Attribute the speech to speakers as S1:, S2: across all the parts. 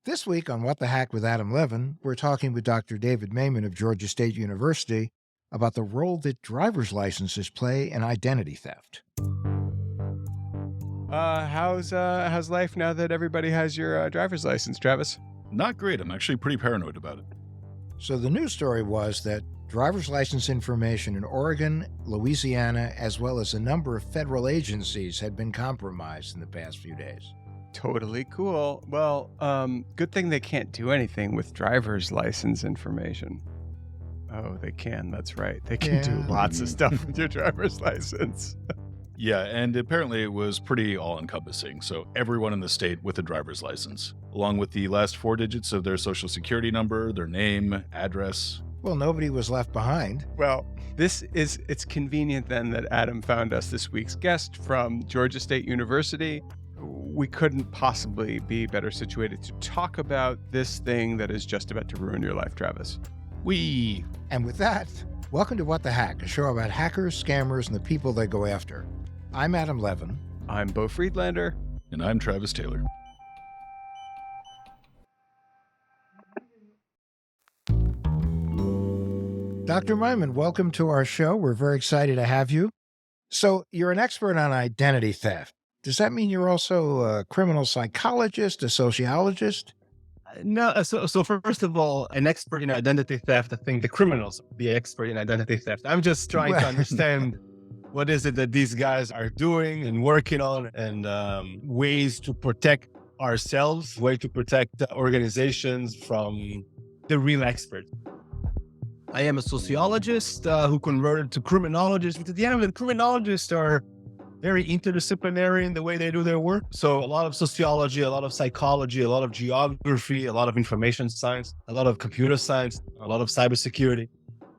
S1: This week on What the Hack with Adam Levin, we're talking with Dr. David Maimon of Georgia State University about the role that driver's licenses play in identity theft.
S2: How's life now that everybody has your driver's license, Travis?
S3: Not great. I'm actually pretty paranoid about it.
S1: So, the news story was that driver's license information in Oregon, Louisiana, as well as a number of federal agencies had been compromised in the past few days.
S2: Totally cool. Well, good thing they can't do anything with driver's license information. Oh, they can. That's right. They can do
S1: Yeah.
S2: lots of stuff with your driver's license.
S3: Yeah, and apparently it was pretty all-encompassing. So everyone in the state with a driver's license, along with the last four digits of their social security number, their name, address.
S1: Well, nobody was left behind.
S2: Well, it's convenient then that Adam found us this week's guest from Georgia State University. We couldn't possibly be better situated to talk about this thing that is just about to ruin your life, Travis.
S1: And with that, welcome to What the Hack, a show about hackers, scammers, and the people they go after. I'm Adam Levin.
S2: I'm Beau Friedlander.
S3: And I'm Travis Taylor.
S1: Dr. Maimon, welcome to our show. We're very excited to have you. So, you're an expert on identity theft. Does that mean you're also a criminal psychologist, a sociologist?
S4: No, so first of all, an expert in identity theft. I think the criminals are the expert in identity theft. I'm just trying to understand what is it that these guys are doing and working on, and ways to protect ourselves, way to protect organizations from the real experts. I am a sociologist who converted to criminologist, but at the end of it, criminologists are very interdisciplinary in the way they do their work. So a lot of sociology, a lot of psychology, a lot of geography, a lot of information science, a lot of computer science, a lot of cybersecurity.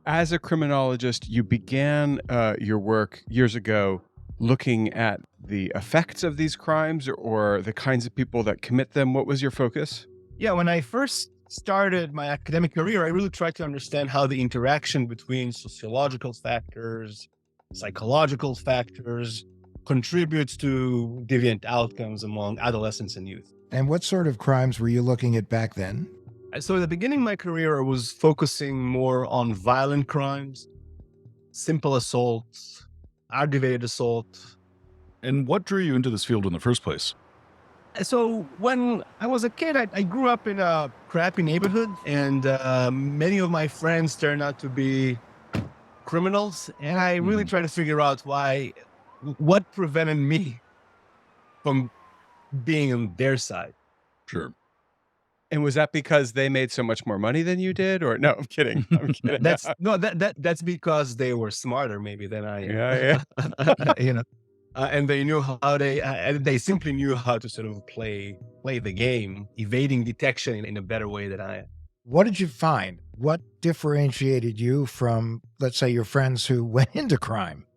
S2: As a criminologist, you began your work years ago looking at the effects of these crimes or the kinds of people that commit them. What was your focus?
S4: Yeah, when I first started my academic career, I really tried to understand how the interaction between sociological factors, psychological factors, contributes to deviant outcomes among adolescents and youth.
S1: And what sort of crimes were you looking at back then?
S4: So at the beginning of my career, I was focusing more on violent crimes, simple assaults, aggravated assault.
S3: And what drew you into this field in the first place?
S4: So when I was a kid, I grew up in a crappy neighborhood, and many of my friends turned out to be criminals. And I really tried to figure out what prevented me from being on their side.
S3: Sure.
S2: And was that because they made so much more money than you did? Or no, I'm kidding. I'm kidding.
S4: That's because they were smarter maybe than I am.
S2: Yeah.
S4: You know, and they knew they simply knew how to sort of play the game, evading detection in a better way than I am.
S1: What did you find? What differentiated you from, let's say, your friends who went into crime?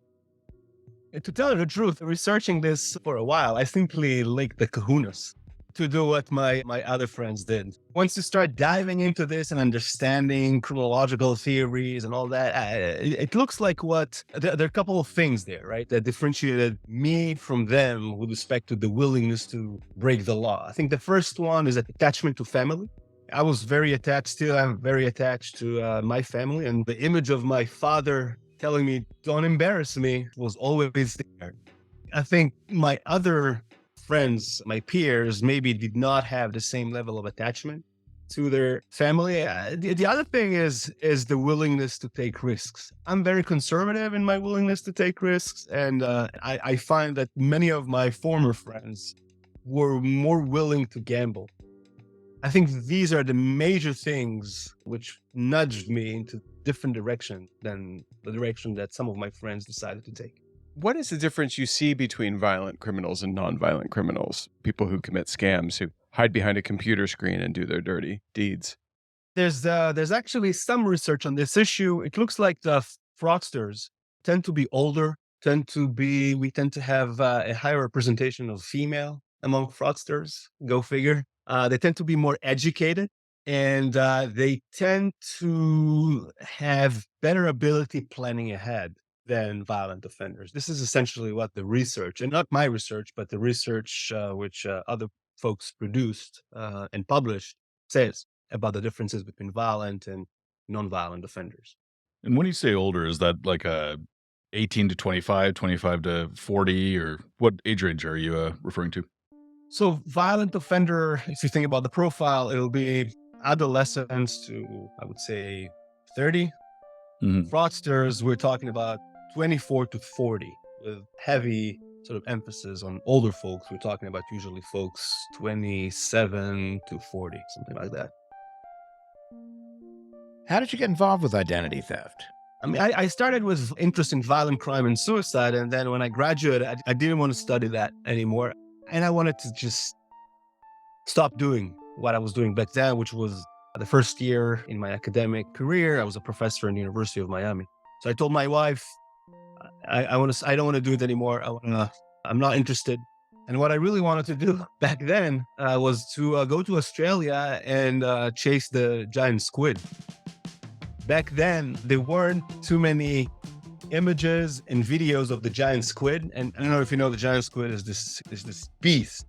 S4: And to tell you the truth, researching this for a while, I simply licked the kahunas to do what my other friends did. Once you start diving into this and understanding chronological theories and all that, it looks like there are a couple of things there, right, that differentiated me from them with respect to the willingness to break the law. I think the first one is attachment to family. I was very attached, still I'm very attached to my family, and the image of my father telling me, don't embarrass me, was always there. I think my other friends, my peers, maybe did not have the same level of attachment to their family. The other thing is the willingness to take risks. I'm very conservative in my willingness to take risks, and I find that many of my former friends were more willing to gamble. I think these are the major things which nudged me into different direction than the direction that some of my friends decided to take.
S2: What is the difference you see between violent criminals and nonviolent criminals? People who commit scams, who hide behind a computer screen and do their dirty deeds.
S4: There's actually some research on this issue. It looks like the fraudsters tend to be older, we tend to have a higher representation of female among fraudsters. Go figure. They tend to be more educated, and they tend to have better ability planning ahead than violent offenders. This is essentially what the research, and not my research, but the research which other folks produced and published says about the differences between violent and nonviolent offenders.
S3: And when you say older, is that like a 18 to 25, 25 to 40, or what age range are you referring to?
S4: So violent offender, if you think about the profile, it'll be adolescents to, I would say, 30.
S3: Mhm.
S4: Fraudsters, we're talking about 24 to 40 with heavy sort of emphasis on older folks. We're talking about usually folks 27 to 40, something like that.
S1: How did you get involved with identity theft?
S4: I mean, I started with interest in violent crime and suicide. And then when I graduated, I didn't want to study that anymore. And I wanted to just stop doing what I was doing back then, which was the first year in my academic career. I was a professor in the University of Miami. So I told my wife, I don't want to do it anymore. I'm not interested. And what I really wanted to do back then was to go to Australia and chase the giant squid. Back then, there weren't too many images and videos of the giant squid. And I don't know if you know, the giant squid is this beast,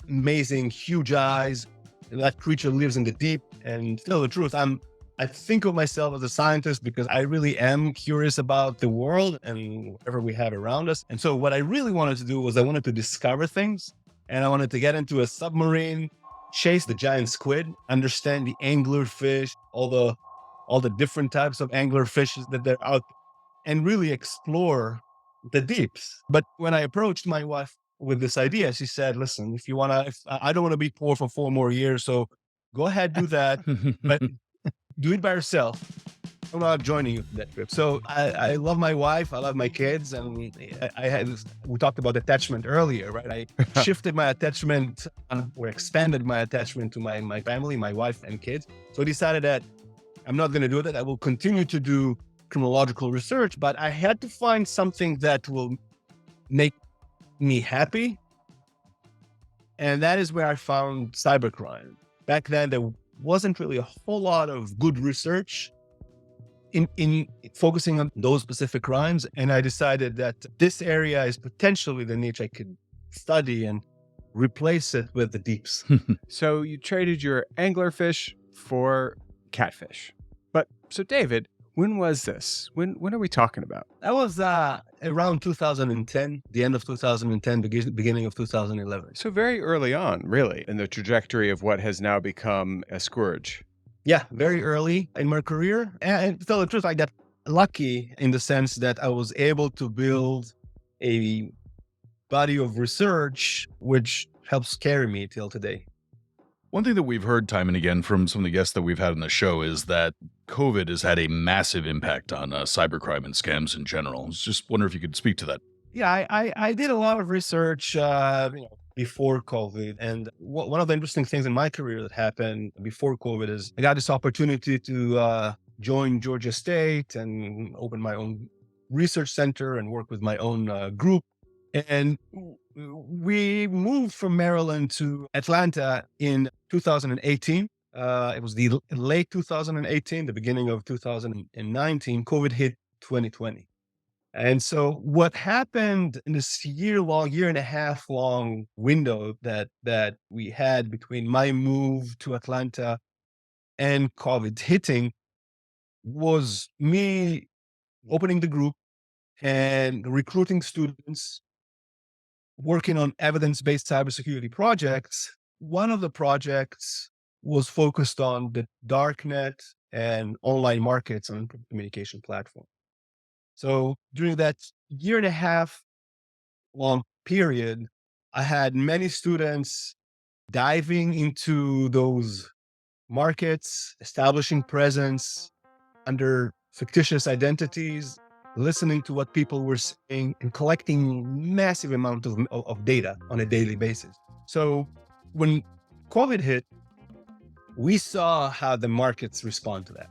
S4: amazing, huge eyes. And that creature lives in the deep. And to tell the truth, I think of myself as a scientist because I really am curious about the world and whatever we have around us. And so what I really wanted to do was I wanted to discover things, and I wanted to get into a submarine, chase the giant squid, understand the anglerfish, all the different types of anglerfish that they're out, and really explore the deeps. But when I approached my wife with this idea, she said, listen, if I don't want to be poor for 4 more years, so go ahead, do that, but do it by yourself. I'm not joining you for that trip. So I love my wife, I love my kids, and we talked about attachment earlier, right? I shifted my attachment or expanded my attachment to my family, my wife and kids. So I decided that I'm not going to do that. I will continue to do criminological research, but I had to find something that will make me happy. And that is where I found cybercrime. Back then, there wasn't really a whole lot of good research in focusing on those specific crimes. And I decided that this area is potentially the niche I could study and replace it with the deeps.
S2: So you traded your anglerfish for catfish. But so David, when was this? When are we talking about?
S4: That was around 2010, the end of 2010, beginning of 2011.
S2: So very early on, really, in the trajectory of what has now become a scourge.
S4: Yeah, very early in my career. And to tell the truth, I got lucky in the sense that I was able to build a body of research which helps carry me till today.
S3: One thing that we've heard time and again from some of the guests that we've had on the show is that COVID has had a massive impact on cybercrime and scams in general. I was just wondering if you could speak to that.
S4: Yeah, I did a lot of research before COVID. And one of the interesting things in my career that happened before COVID is I got this opportunity to join Georgia State and open my own research center and work with my own group. And we moved from Maryland to Atlanta in 2018. It was the late 2018, the beginning of 2019. COVID hit 2020. And so what happened in this year and a half long window that we had between my move to Atlanta and COVID hitting was me opening the group and recruiting students, working on evidence-based cybersecurity projects. One of the projects was focused on the darknet and online markets on communication platform. So during that year and a half long period, I had many students diving into those markets, establishing presence under fictitious identities, listening to what people were saying, and collecting massive amount of data on a daily basis. So when COVID hit, we saw how the markets respond to that.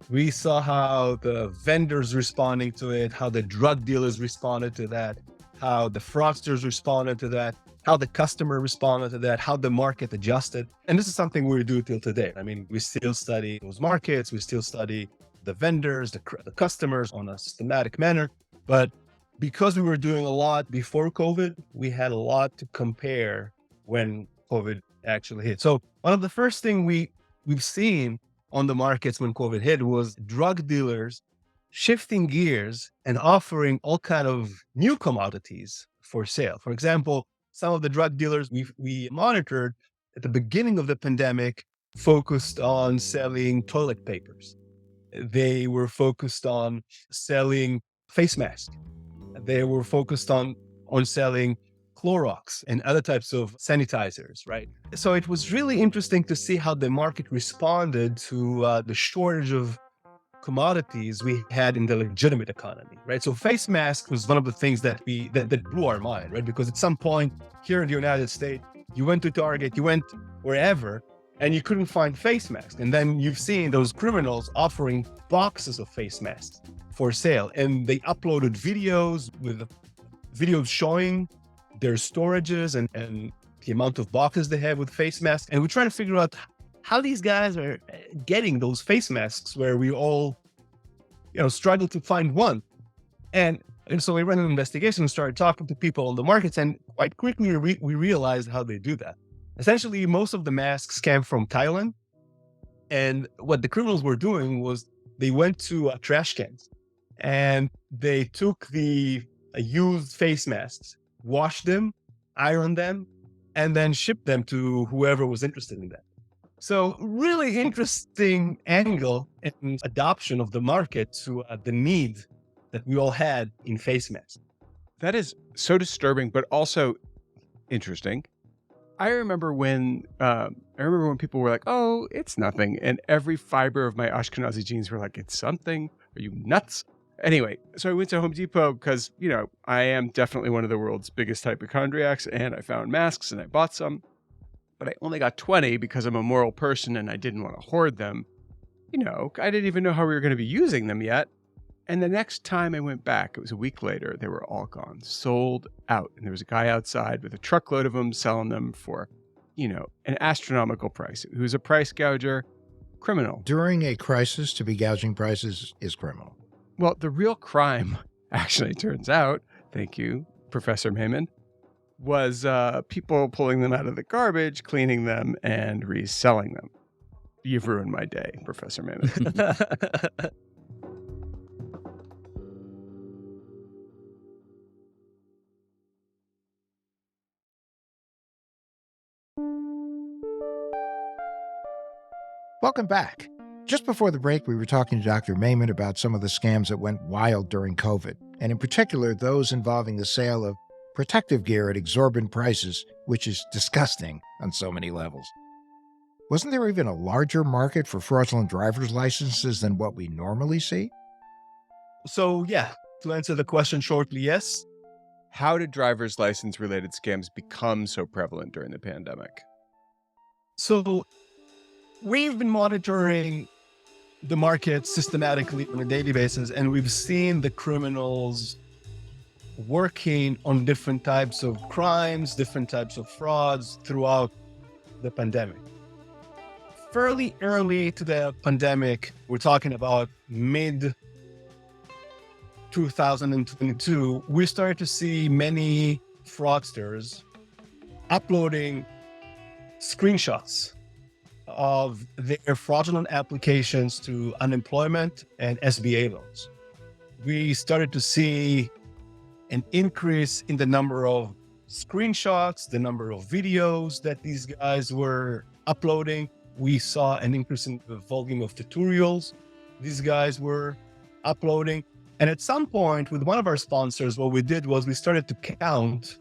S4: We saw how the vendors responding to it, how the drug dealers responded to that, how the fraudsters responded to that, how the customer responded to that, how the market adjusted. And this is something we do till today. I mean, we still study those markets. We still study the vendors, the customers on a systematic manner. But because we were doing a lot before COVID, we had a lot to compare when COVID actually hit. So one of the first thing we've seen on the markets when COVID hit was drug dealers shifting gears and offering all kind of new commodities for sale. For example, some of the drug dealers we monitored at the beginning of the pandemic focused on selling toilet papers. They were focused on selling face masks. They were focused on selling Clorox and other types of sanitizers, right? So it was really interesting to see how the market responded to the shortage of commodities we had in the legitimate economy, right? So face masks was one of the things that blew our mind, right? Because at some point here in the United States, you went to Target, you went wherever, and you couldn't find face masks. And then you've seen those criminals offering boxes of face masks for sale. And they uploaded videos with videos showing their storages and the amount of boxes they have with face masks. And we're trying to figure out how these guys are getting those face masks where we all, struggle to find one. And so we ran an investigation and started talking to people on the markets, and quite quickly we realized how they do that. Essentially, most of the masks came from Thailand. And what the criminals were doing was they went to trash cans and they took the used face masks, washed them, ironed them, and then shipped them to whoever was interested in that. So really interesting angle and adoption of the market to the need that we all had in face masks.
S2: That is so disturbing, but also interesting. I remember when people were like, "Oh, it's nothing," and every fiber of my Ashkenazi genes were like, "It's something. Are you nuts?" Anyway, so I went to Home Depot because I am definitely one of the world's biggest hypochondriacs, and I found masks and I bought some, but I only got 20 because I'm a moral person and I didn't want to hoard them. I didn't even know how we were going to be using them yet. And the next time I went back, it was a week later, they were all gone, sold out. And there was a guy outside with a truckload of them selling them for, an astronomical price. He was a price gouger, criminal.
S1: During a crisis, to be gouging prices is criminal.
S2: Well, the real crime, actually, turns out, thank you, Professor Maimon, was people pulling them out of the garbage, cleaning them, and reselling them. You've ruined my day, Professor Maimon.
S1: Welcome back. Just before the break, we were talking to Dr. Maimon about some of the scams that went wild during COVID, and in particular, those involving the sale of protective gear at exorbitant prices, which is disgusting on so many levels. Wasn't there even a larger market for fraudulent driver's licenses than what we normally see?
S4: So yeah, to answer the question shortly, yes.
S2: How did driver's license related scams become so prevalent during the pandemic?
S4: So we've been monitoring the market systematically on a daily basis, and we've seen the criminals working on different types of crimes, different types of frauds throughout the pandemic. Fairly early to the pandemic, we're talking about mid 2022, we started to see many fraudsters uploading screenshots of their fraudulent applications to unemployment and SBA loans. We started to see an increase in the number of screenshots, the number of videos that these guys were uploading. We saw an increase in the volume of tutorials these guys were uploading. And at some point with one of our sponsors, what we did was we started to count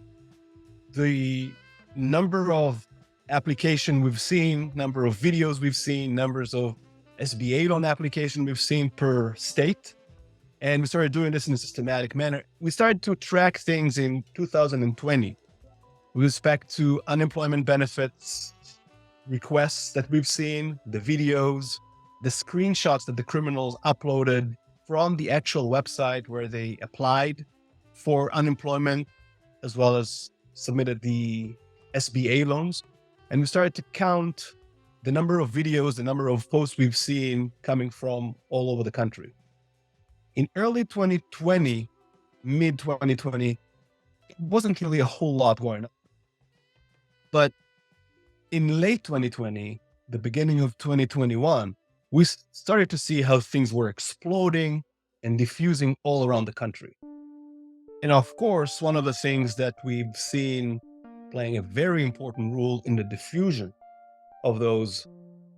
S4: the number of application we've seen, number of videos we've seen, numbers of SBA loan application we've seen per state. And we started doing this in a systematic manner. We started to track things in 2020 with respect to unemployment benefits requests that we've seen, the videos, the screenshots that the criminals uploaded from the actual website where they applied for unemployment, as well as submitted the SBA loans. And we started to count the number of videos, the number of posts we've seen coming from all over the country. In early 2020, mid 2020, it wasn't really a whole lot going on. But In late 2020, the beginning of 2021, we started to see how things were exploding and diffusing all around the country. And of course, one of the things that we've seen playing a very important role in the diffusion of those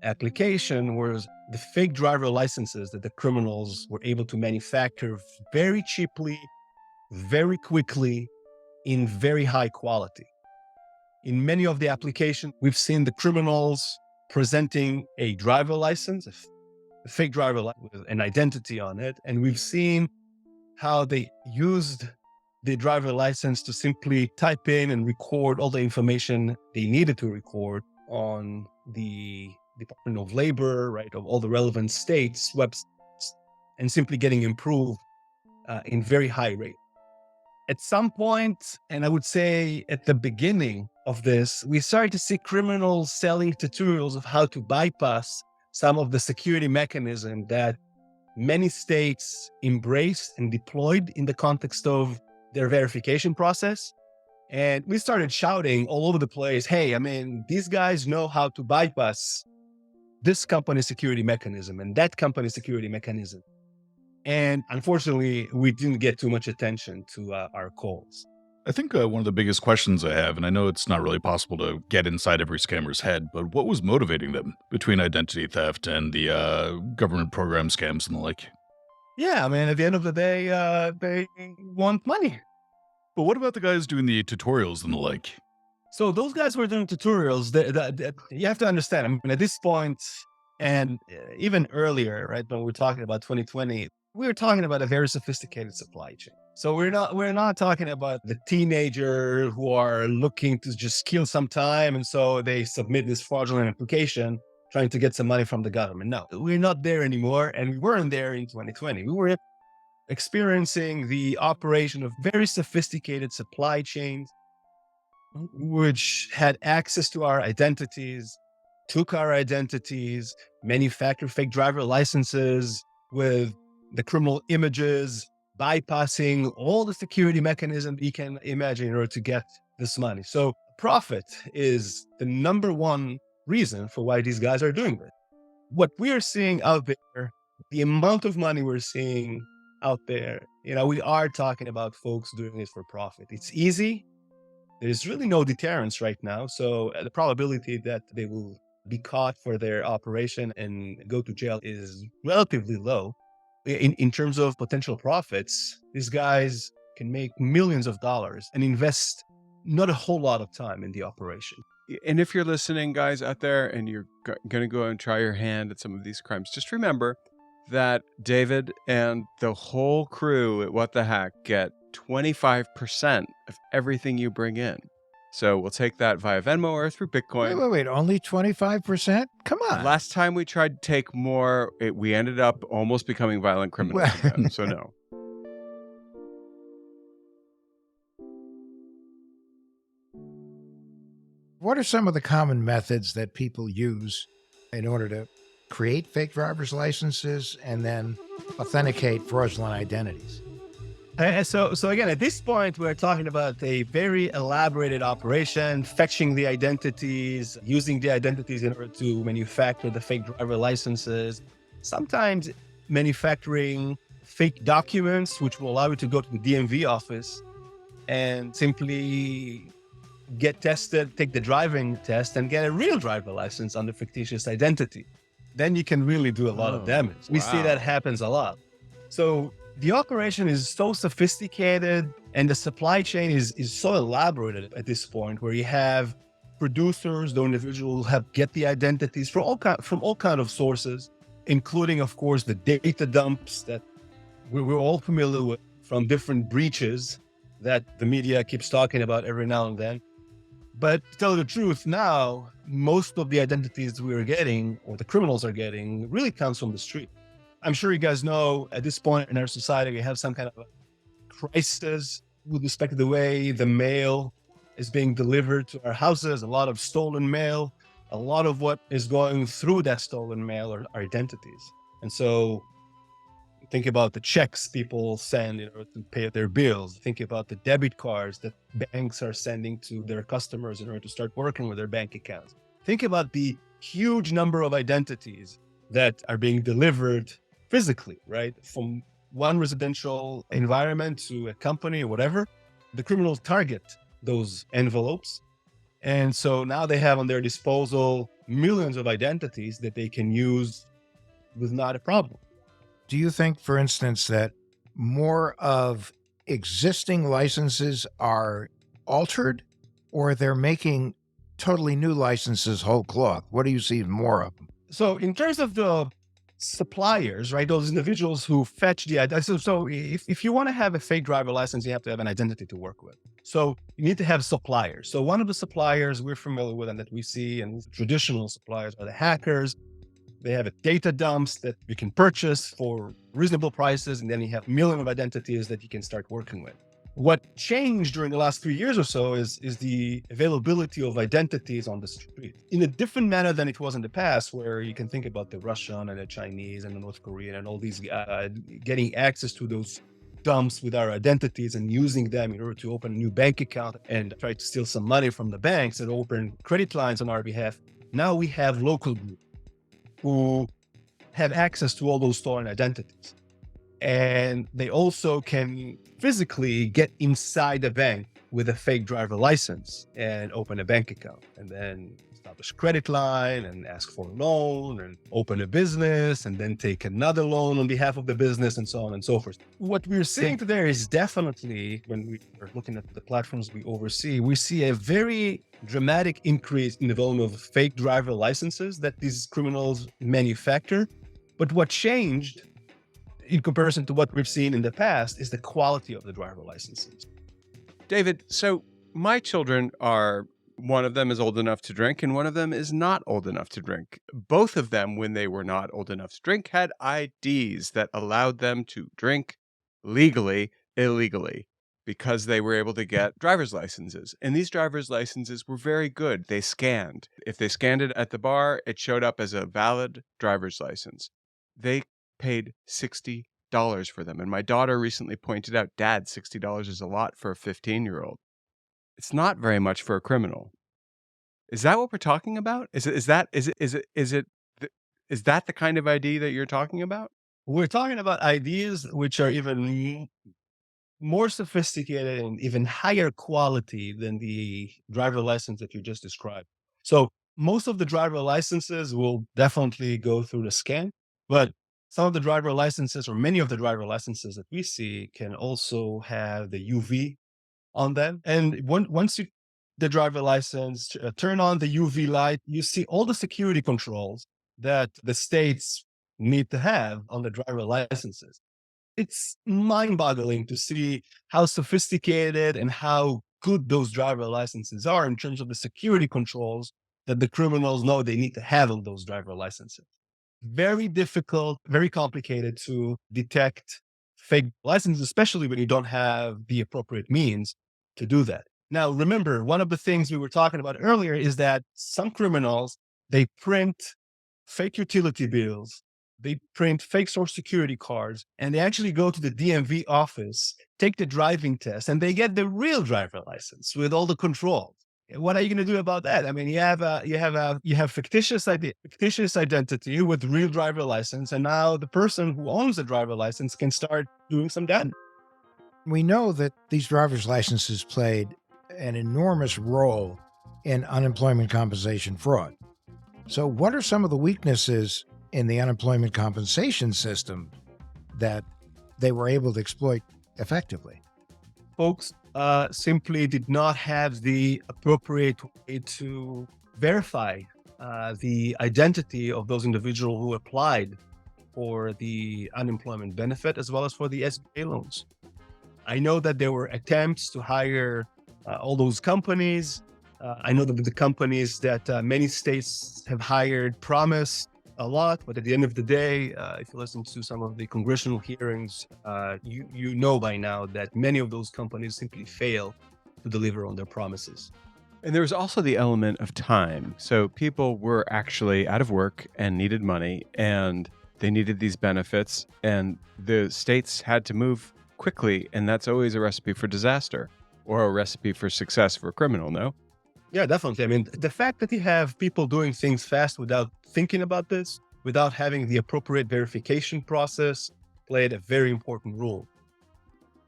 S4: application was the fake driver licenses that the criminals were able to manufacture very cheaply, very quickly, in very high quality. In many of the applications, we've seen the criminals presenting a driver license, a fake driver license with an identity on it. And we've seen how they used the driver license to simply type in and record all the information they needed to record on the Department of Labor, right, of all the relevant states' websites, and simply getting improved in very high rate. At some point, and I would say at the beginning of this, we started to see criminals selling tutorials of how to bypass some of the security mechanism that many states embraced and deployed in the context of their verification process. And we started shouting all over the place, hey, I mean, these guys know how to bypass this company's security mechanism and that company's security mechanism. And unfortunately, we didn't get too much attention to our calls.
S3: I think one of the biggest questions I have, and I know it's not really possible to get inside every scammer's head, but what was motivating them between identity theft and the government program scams and the like?
S4: Yeah, I mean, at the end of the day, they want money.
S3: But what about the guys doing the tutorials and the like?
S4: So those guys were doing tutorials. You have to understand, I mean, at this point, and even earlier, right, when we're talking about 2020, we were talking about a very sophisticated supply chain. So we're not talking about the teenager who are looking to just kill some time, and so they submit this fraudulent application trying to get some money from the government. No, we're not there anymore, and we weren't there in 2020. We were experiencing the operation of very sophisticated supply chains, which had access to our identities, took our identities, manufactured fake driver licenses with the criminal images, bypassing all the security mechanisms you can imagine in order to get this money. So profit is the number one reason for why these guys are doing this. What we are seeing out there, the amount of money we're seeing out there, we are talking about folks doing this for profit. It's easy. There's really no deterrence right now. So the probability that they will be caught for their operation and go to jail is relatively low. In terms of potential profits, these guys can make millions of dollars and invest not a whole lot of time in the operation.
S2: And if you're listening, guys out there, and you're going to go and try your hand at some of these crimes, just remember that David and the whole crew at What the Hack get 25% of everything you bring in. So we'll take that via Venmo or through Bitcoin.
S1: Wait, only 25%? Come on.
S2: Last time we tried to take more, we ended up almost becoming violent criminals. Again, so no.
S1: What are some of the common methods that people use in order to create fake driver's licenses and then authenticate fraudulent identities?
S4: So again, at this point, we're talking about a very elaborated operation, fetching the identities, using the identities in order to manufacture the fake driver licenses, sometimes manufacturing fake documents, which will allow you to go to the DMV office and simply get tested, take the driving test, and get a real driver license under fictitious identity. Then you can really do a lot of damage. We see that happens a lot. So the operation is so sophisticated and the supply chain is so elaborated at this point, where you have producers, the individuals get the identities from all kind of sources, including, of course, the data dumps that we're all familiar with from different breaches that the media keeps talking about every now and then. But to tell the truth, now, most of the identities we are getting, or the criminals are getting, really comes from the street. I'm sure you guys know at this point in our society, we have some kind of a crisis with respect to the way the mail is being delivered to our houses, a lot of stolen mail. A lot of what is going through that stolen mail are identities. And so think about the checks people send in order to pay their bills. Think about the debit cards that banks are sending to their customers in order to start working with their bank accounts. Think about the huge number of identities that are being delivered physically, right? From one residential environment to a company or whatever. The criminals target those envelopes. And so now they have on their disposal millions of identities that they can use with not a problem.
S1: Do you think, for instance, that more of existing licenses are altered or they're making totally new licenses whole cloth? What do you see more of?
S4: So in terms of the suppliers, right, those individuals who fetch the identity. So if you want to have a fake driver license, you have to have an identity to work with. So you need to have suppliers. So one of the suppliers we're familiar with and that we see, and traditional suppliers, are the hackers. They have a data dumps that you can purchase for reasonable prices, and then you have millions of identities that you can start working with. What changed during the last 3 years or so is the availability of identities on the street in a different manner than it was in the past, where you can think about the Russian and the Chinese and the North Korean and all these getting access to those dumps with our identities and using them in order to open a new bank account and try to steal some money from the banks and open credit lines on our behalf. Now we have local groups who have access to all those stolen identities. And they also can physically get inside the bank with a fake driver license and open a bank account and then establish a credit line and ask for a loan and open a business and then take another loan on behalf of the business and so on and so forth. What we're seeing today is definitely, when we are looking at the platforms we oversee, we see a very dramatic increase in the volume of fake driver licenses that these criminals manufacture. But what changed in comparison to what we've seen in the past is the quality of the driver licenses.
S2: David, so my children are, one of them is old enough to drink and one of them is not old enough to drink. Both of them, when they were not old enough to drink, had IDs that allowed them to drink legally, illegally, because they were able to get driver's licenses. And these driver's licenses were very good. They scanned. If they scanned it at the bar, it showed up as a valid driver's license. They paid $60 for them. And my daughter recently pointed out, Dad, $60 is a lot for a 15-year-old. It's not very much for a criminal. Is that what we're talking about? Is that the kind of ID that you're talking about?
S4: We're talking about IDs which are even more sophisticated and even higher quality than the driver license that you just described. So most of the driver licenses will definitely go through the scan, but some of the driver licenses, or many of the driver licenses that we see, can also have the UV on them. And once you the driver license, turn on the UV light, you see all the security controls that the states need to have on the driver licenses. It's mind-boggling to see how sophisticated and how good those driver licenses are in terms of the security controls that the criminals know they need to have on those driver licenses. Very difficult, very complicated to detect fake licenses, especially when you don't have the appropriate means to do that. Now, remember, one of the things we were talking about earlier is that some criminals, they print fake utility bills, they print fake social security cards, and they actually go to the DMV office, take the driving test, and they get the real driver license with all the controls. What are you going to do about that? I mean, you have fictitious identity with real driver license, and now the person who owns the driver license can start doing some damage.
S1: We know that these driver's licenses played an enormous role in unemployment compensation fraud. So what are some of the weaknesses in the unemployment compensation system that they were able to exploit effectively?
S4: Folks simply did not have the appropriate way to verify the identity of those individuals who applied for the unemployment benefit as well as for the SBA loans. I know that there were attempts to hire all those companies. I know that the companies that many states have hired promised a lot, but at the end of the day, if you listen to some of the congressional hearings, you know by now that many of those companies simply fail to deliver on their promises.
S2: And there was also the element of time. So people were actually out of work and needed money, and they needed these benefits, and the states had to move quickly, and that's always a recipe for disaster or a recipe for success for a criminal, no?
S4: Yeah, definitely. I mean, the fact that you have people doing things fast without thinking about this, without having the appropriate verification process, played a very important role.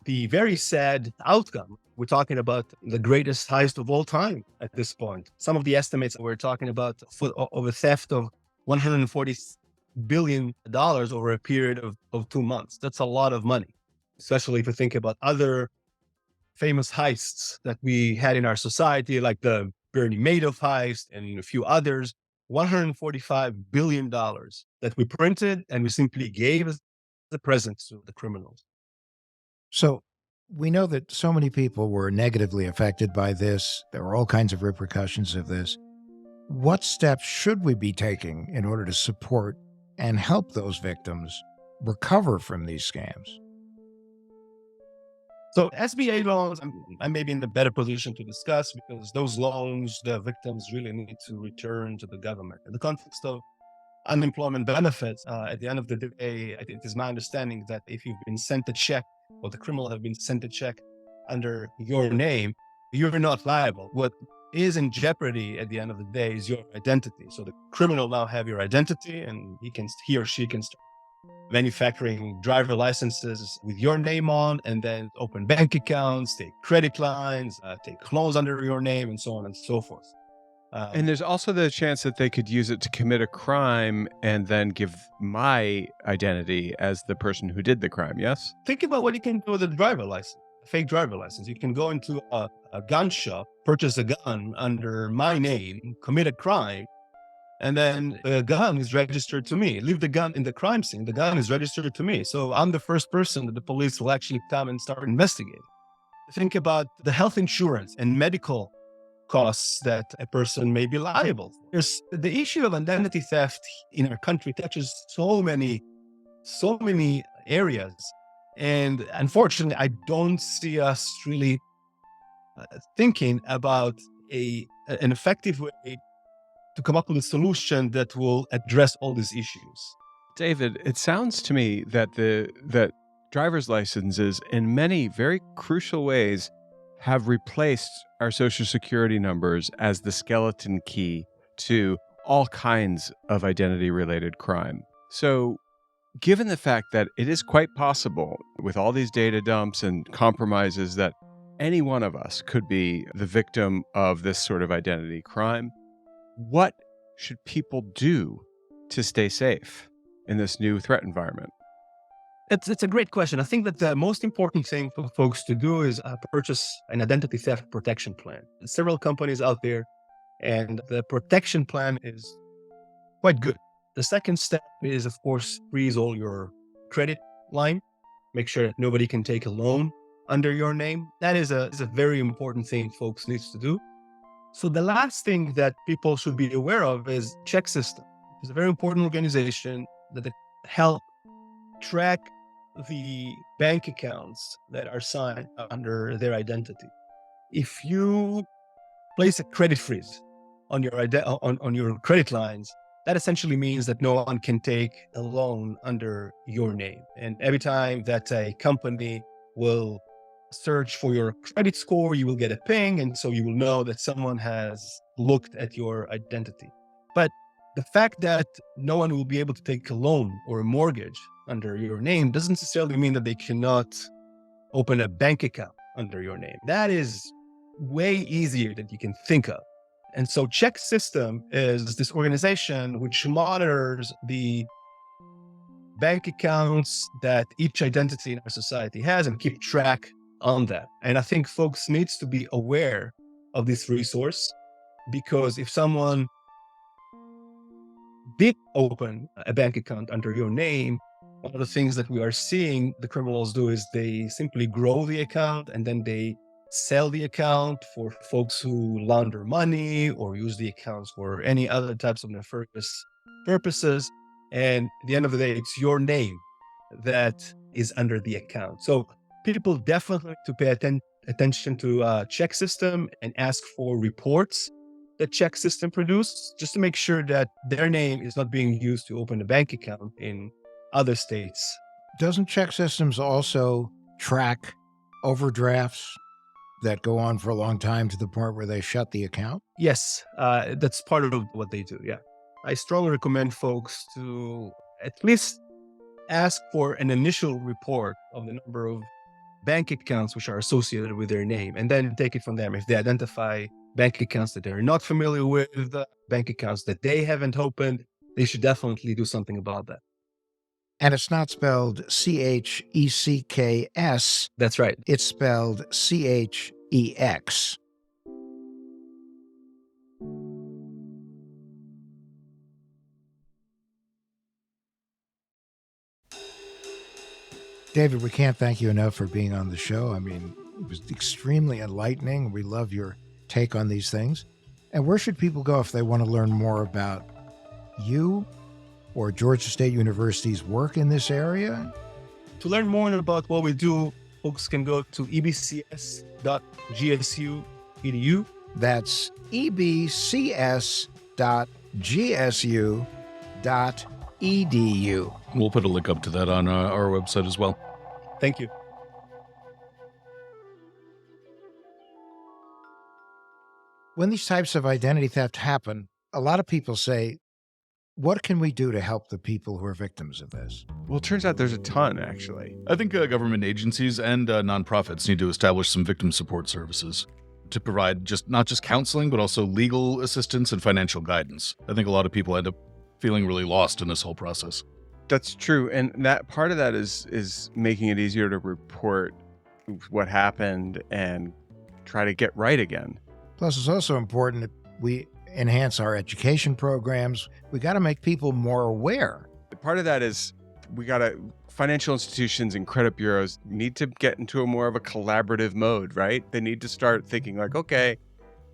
S4: The very sad outcome, we're talking about the greatest heist of all time at this point. Some of the estimates we're talking about of a theft of $140 billion over a period of 2 months. That's a lot of money, especially if you think about other famous heists that we had in our society, like the Bernie Madoff heist and a few others. $145 billion that we printed and we simply gave as the present to the criminals.
S1: So we know that so many people were negatively affected by this. There were all kinds of repercussions of this. What steps should we be taking in order to support and help those victims recover from these scams?
S4: So SBA loans, I may be in the better position to discuss because those loans, the victims really need to return to the government. In the context of unemployment benefits, at the end of the day, it is my understanding that if you've been sent a check or the criminal have been sent a check under your name, you're not liable. What is in jeopardy at the end of the day is your identity. So the criminal now have your identity and he or she can start manufacturing driver licenses with your name on, and then open bank accounts, take credit lines, take loans under your name, and so on and so forth.
S2: And there's also the chance that they could use it to commit a crime and then give my identity as the person who did the crime, yes?
S4: Think about what you can do with a driver license, a fake driver license. You can go into a gun shop, purchase a gun under my name, commit a crime, and then the gun is registered to me. Leave the gun in the crime scene. The gun is registered to me. So I'm the first person that the police will actually come and start investigating. Think about the health insurance and medical costs that a person may be liable for. There's the issue of identity theft in our country touches so many areas. And unfortunately, I don't see us really thinking about an effective way to come up with a solution that will address all these issues.
S2: David, it sounds to me that that driver's licenses in many very crucial ways have replaced our social security numbers as the skeleton key to all kinds of identity related crime. So, given the fact that it is quite possible with all these data dumps and compromises that any one of us could be the victim of this sort of identity crime, what should people do to stay safe in this new threat environment?
S4: It's a great question. I think that the most important thing for folks to do is purchase an identity theft protection plan. There's several companies out there, and the protection plan is quite good. The second step is, of course, freeze all your credit line. Make sure that nobody can take a loan under your name. That is a very important thing folks need to do. So the last thing that people should be aware of is Check System. It's a very important organization that help track the bank accounts that are signed under their identity. If you place a credit freeze on your credit lines, that essentially means that no one can take a loan under your name. And every time that a company will search for your credit score, you will get a ping. And so you will know that someone has looked at your identity. But the fact that no one will be able to take a loan or a mortgage under your name doesn't necessarily mean that they cannot open a bank account under your name. That is way easier than you can think of. And so Check System is this organization which monitors the bank accounts that each identity in our society has and keep track on that. And I think folks needs to be aware of this resource, because if someone did open a bank account under your name, one of the things that we are seeing the criminals do is they simply grow the account and then they sell the account for folks who launder money or use the accounts for any other types of nefarious purposes. And at the end of the day, it's your name that is under the account. So people definitely to pay attention to Check System and ask for reports that Check System produce, just to make sure that their name is not being used to open a bank account in other states.
S1: Doesn't Check Systems also track overdrafts? that go on for a long time to the point where they shut the account?
S4: Yes, that's part of what they do. Yeah. I strongly recommend folks to at least ask for an initial report of the number of bank accounts which are associated with their name, and then take it from them. If they identify bank accounts that they're not familiar with, bank accounts that they haven't opened, they should definitely do something about that.
S1: And it's not spelled CHECKS.
S4: That's right.
S1: It's spelled CHEX. David, we can't thank you enough for being on the show. I mean, it was extremely enlightening. We love your take on these things. And where should people go if they want to learn more about you or Georgia State University's work in this area?
S4: To learn more about what we do, folks can go to ebcs.gsu.edu.
S1: That's ebcs.gsu.edu.
S3: We'll put a link up to that on our website as well.
S4: Thank you.
S1: When these types of identity theft happen, a lot of people say, what can we do to help the people who are victims of this?
S2: Well, it turns out there's a ton, actually.
S3: I think government agencies and nonprofits need to establish some victim support services to provide not just counseling, but also legal assistance and financial guidance. I think a lot of people end up feeling really lost in this whole process.
S2: That's true. And that part of that is making it easier to report what happened and try to get right again.
S1: Plus, it's also important that we enhance our education programs. We got to make people more aware.
S2: Part of that is financial institutions and credit bureaus need to get into a more of a collaborative mode, right? They need to start thinking like, okay,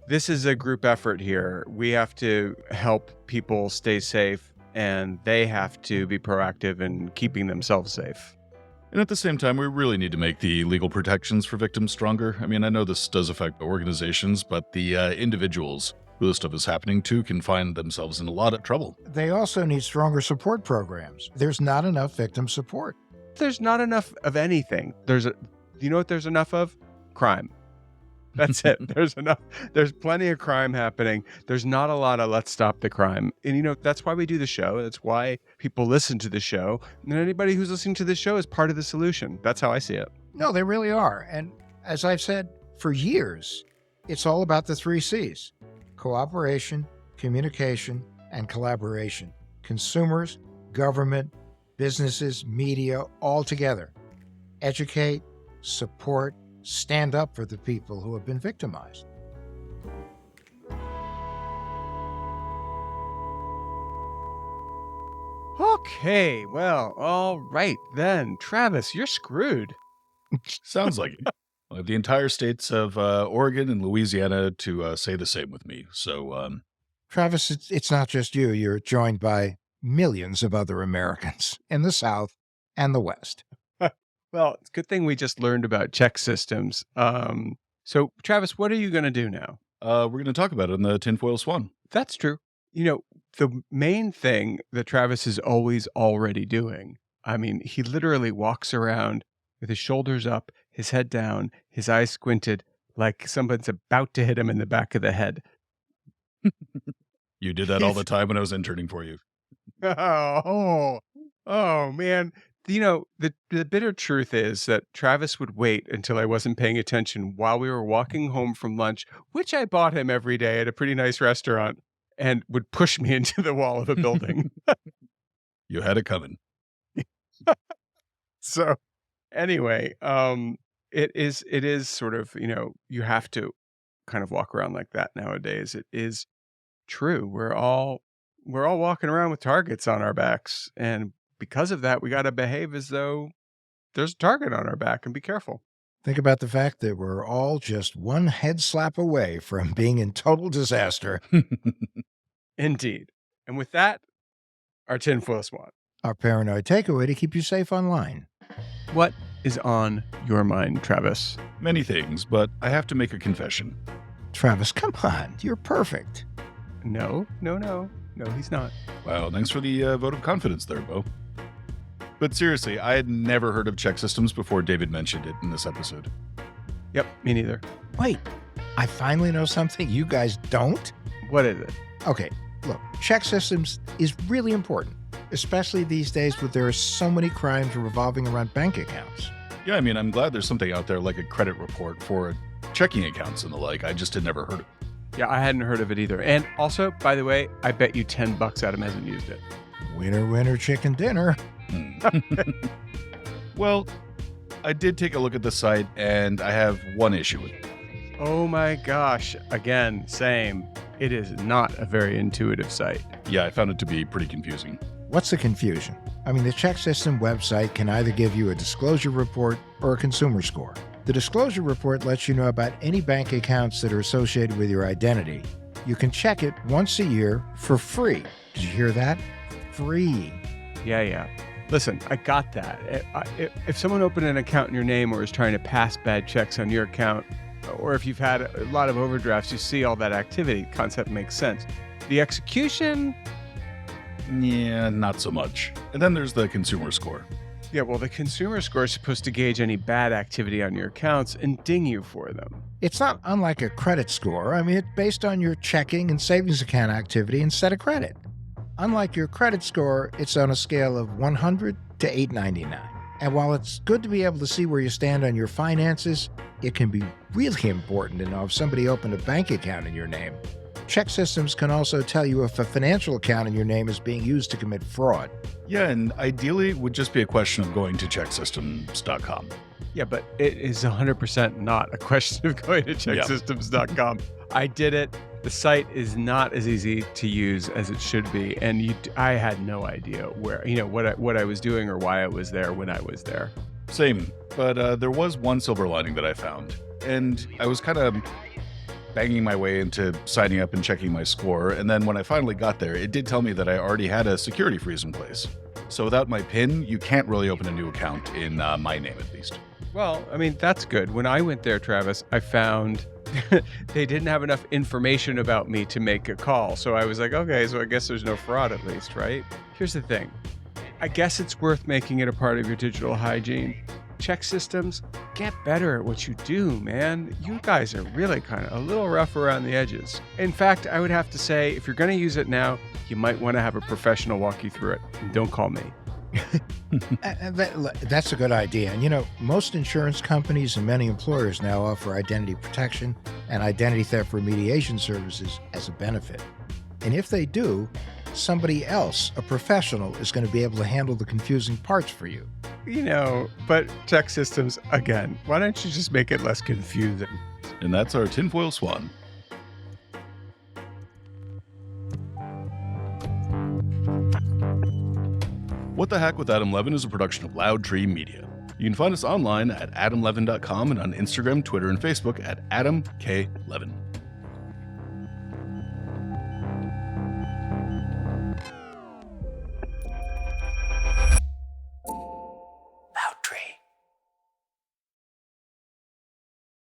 S2: this is a group effort here. We have to help people stay safe, and they have to be proactive in keeping themselves safe.
S3: And at the same time, we really need to make the legal protections for victims stronger. I mean, I know this does affect the organizations, but the individuals who this stuff is happening to can find themselves in a lot of trouble.
S1: They also need stronger support programs. There's not enough victim support.
S2: There's not enough of anything. You know what there's enough of? Crime. That's it. There's enough. There's plenty of crime happening. There's not a lot of let's stop the crime. And, that's why we do the show. That's why people listen to the show. And anybody who's listening to the show is part of the solution. That's how I see it.
S1: No, they really are. And as I've said for years, it's all about the 3 C's: cooperation, communication, and collaboration. Consumers, government, businesses, media, all together. Educate, support, stand up for the people who have been victimized.
S2: Okay, well, all right then. Travis, you're screwed.
S3: Sounds like it. I have the entire states of Oregon and Louisiana to say the same with me. So,
S1: Travis, it's not just you. You're joined by millions of other Americans in the South and the West.
S2: Well, it's a good thing we just learned about check systems. So, Travis, what are you going to do now?
S3: we're going to talk about it in the Tinfoil Swan.
S2: That's true. The main thing that Travis is always already doing, I mean, he literally walks around with his shoulders up, his head down, his eyes squinted, like someone's about to hit him in the back of the head.
S3: You did that all the time when I was interning for you.
S2: Oh, man. The bitter truth is that Travis would wait until I wasn't paying attention while we were walking home from lunch, which I bought him every day at a pretty nice restaurant, and would push me into the wall of a building.
S3: You had it coming.
S2: So anyway, it is sort of, you have to kind of walk around like that nowadays. It is true. We're all walking around with targets on our backs, and because of that, we got to behave as though there's a target on our back and be careful.
S1: Think about the fact that we're all just one head slap away from being in total disaster.
S2: Indeed. And with that, our Tinfoil Swan.
S1: Our paranoid takeaway to keep you safe online.
S2: What is on your mind, Travis?
S3: Many things, but I have to make a confession.
S1: Travis, come on. You're perfect.
S2: No, he's not.
S3: Wow, thanks for the vote of confidence there, Bo. But seriously, I had never heard of check systems before David mentioned it in this episode.
S2: Yep, me neither.
S1: Wait, I finally know something you guys don't?
S2: What is it?
S1: Okay, look, check systems is really important, especially these days where there are so many crimes revolving around bank accounts.
S3: Yeah, I mean, I'm glad there's something out there like a credit report for checking accounts and the like. I just had never heard of it.
S2: Yeah, I hadn't heard of it either. And also, by the way, I bet you $10 Adam hasn't used it.
S1: Winner, winner, chicken dinner.
S3: Well, I did take a look at the site, and I have one issue with it.
S2: Oh my gosh. Again, same. It is not a very intuitive site.
S3: Yeah, I found it to be pretty confusing.
S1: What's the confusion? I mean, the check system website can either give you a disclosure report or a consumer score. The disclosure report lets you know about any bank accounts that are associated with your identity. You can check it once a year for free. Did you hear that? Free.
S2: Yeah. Listen, I got that. If someone opened an account in your name or is trying to pass bad checks on your account, or if you've had a lot of overdrafts, you see all that activity. Concept makes sense. The execution?
S3: Yeah, not so much. And then there's the consumer score.
S2: Yeah, well, the consumer score is supposed to gauge any bad activity on your accounts and ding you for them.
S1: It's not unlike a credit score. I mean, it's based on your checking and savings account activity instead of credit. Unlike your credit score, it's on a scale of 100 to 899. And while it's good to be able to see where you stand on your finances, it can be really important to know if somebody opened a bank account in your name. Check systems can also tell you if a financial account in your name is being used to commit fraud.
S3: Yeah, and ideally, it would just be a question of going to checksystems.com.
S2: Yeah, but it is 100% not a question of going to checksystems.com. I did it. The site is not as easy to use as it should be, and I had no idea where, what I was doing or why I was there when I was there.
S3: Same, but there was one silver lining that I found, and I was kind of banging my way into signing up and checking my score, and then when I finally got there, it did tell me that I already had a security freeze in place. So without my PIN, you can't really open a new account in my name, at least.
S2: Well, I mean, that's good. When I went there, Travis, I found they didn't have enough information about me to make a call. So I was like, okay, so I guess there's no fraud at least, right? Here's the thing. I guess it's worth making it a part of your digital hygiene. Check systems, get better at what you do, man. You guys are really kind of a little rough around the edges. In fact, I would have to say, if you're going to use it now, you might want to have a professional walk you through it. And don't call me.
S1: That's a good idea. And most insurance companies and many employers now offer identity protection and identity theft remediation services as a benefit. And if they do, somebody else, a professional, is going to be able to handle the confusing parts for you.
S2: But check systems, again, why don't you just make it less confusing?
S3: And that's our tinfoil swan. What the Hack with Adam Levin is a production of Loud Tree Media. You can find us online at adamlevin.com and on Instagram, Twitter, and Facebook at Adam K. Levin.